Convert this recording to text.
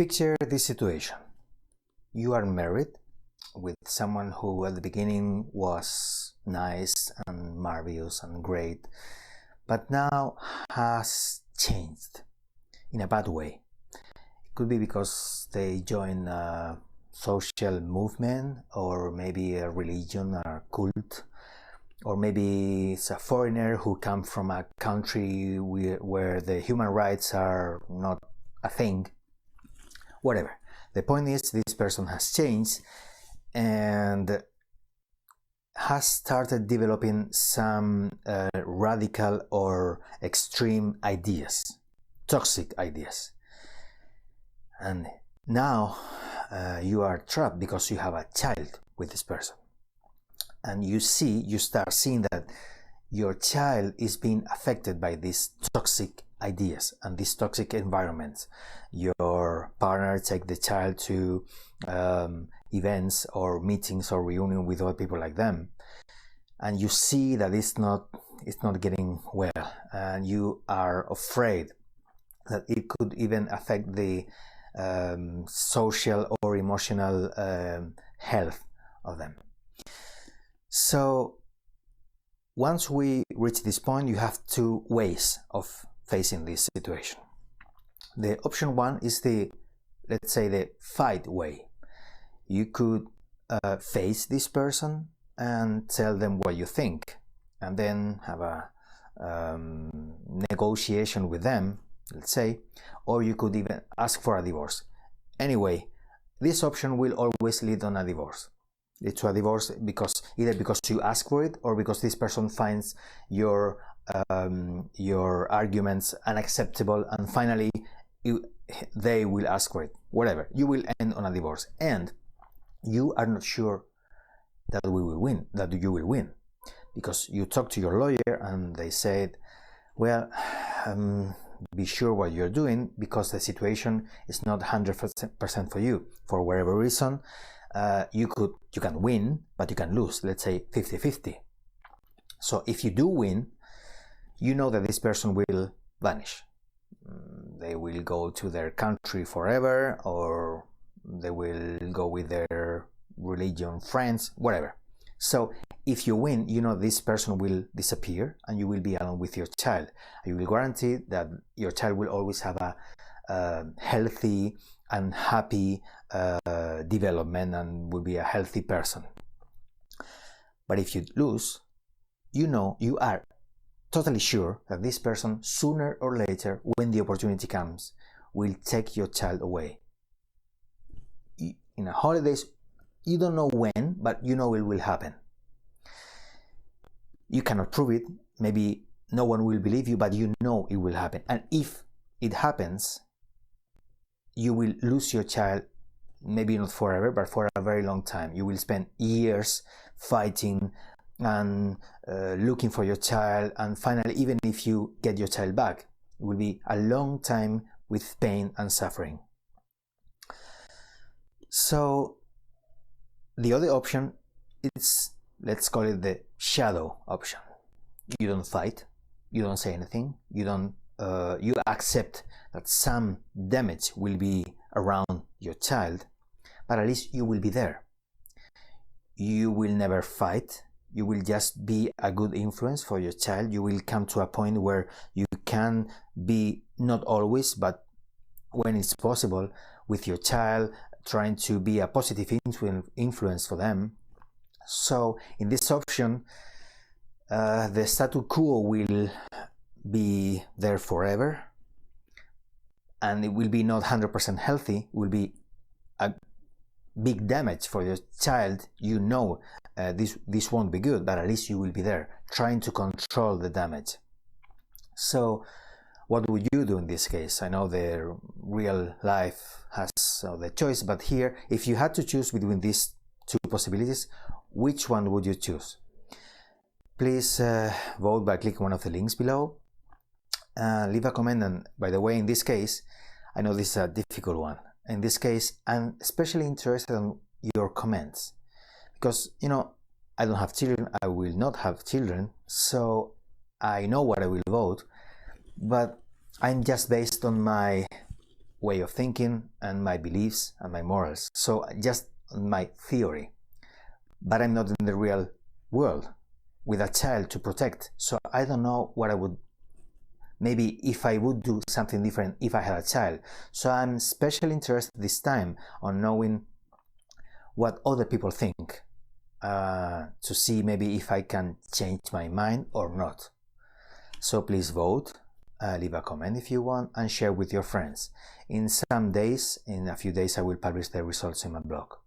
Picture this situation. You are married with someone who at the beginning was nice and marvelous and great, but now has changed in a bad way. It could be because they join a social movement, or maybe a religion or cult, or maybe it's a foreigner who comes from a country where the human rights are not a thing. Whatever. The point is, this person has changed and has started developing some radical or extreme ideas, toxic ideas. And now you are trapped because you have a child with this person. And you start seeing that your child is being affected by these toxic ideas and these toxic environments. Your partner takes the child to events or meetings or reunion with other people like them, and you see that it's not getting well, and you are afraid that it could even affect the social or emotional health of them. So once we reach this point, you have two ways of facing this situation. The option one is let's say the fight way. You could face this person and tell them what you think, and then have a negotiation with them, let's say, or you could even ask for a divorce. Anyway, this option will always lead on a divorce. To a divorce either because you ask for it, or because this person finds your arguments unacceptable, and finally they will ask for it. Whatever, you will end on a divorce, and you are not sure that you will win, because you talk to your lawyer and they said, well, be sure what you're doing, because the situation is not 100% for you. For whatever reason, you can win, but you can lose, let's say 50-50. So if you do win, you know that this person will vanish. They will go to their country forever, or they will go with their religion friends, whatever. So if you win, you know this person will disappear, and you will be alone with your child. You will guarantee that your child will always have a healthy and happy development, and will be a healthy person. But if you lose, you are totally sure that this person, sooner or later, when the opportunity comes, will take your child away. In the holidays, you don't know when, but you know it will happen. You cannot prove it, maybe no one will believe you, but you know it will happen. And if it happens, you will lose your child, maybe not forever, but for a very long time. You will spend years fighting and looking for your child, and finally, even if you get your child back, it will be a long time with pain and suffering. So the other option is, let's call it the shadow option. You don't fight, you don't say anything, you accept that some damage will be around your child, but at least you will be there. You will never fight. You will just be a good influence for your child. You will come to a point where you can be, not always, but when it's possible, with your child, trying to be a positive influence for them. So in this option, the status quo will be there forever, and it will be not 100% healthy. It will be a big damage for your child. This won't be good, but at least you will be there trying to control the damage. So what would you do in this case? I know the real life has the choice, but here, if you had to choose between these two possibilities, which one would you choose? Please vote by clicking one of the links below. Leave a comment, and by the way, in this case, I know this is a difficult one. In this case, I'm especially interested in your comments, because I don't have children, I will not have children, so I know what I will vote, but I'm just based on my way of thinking and my beliefs and my morals. So just my theory. But I'm not in the real world with a child to protect. So I don't know what I would, maybe if I would do something different if I had a child. So I'm especially interested this time on knowing what other people think, to see maybe if I can change my mind or not. So please vote, leave a comment if you want, and share with your friends. In a few days, I will publish the results in my blog.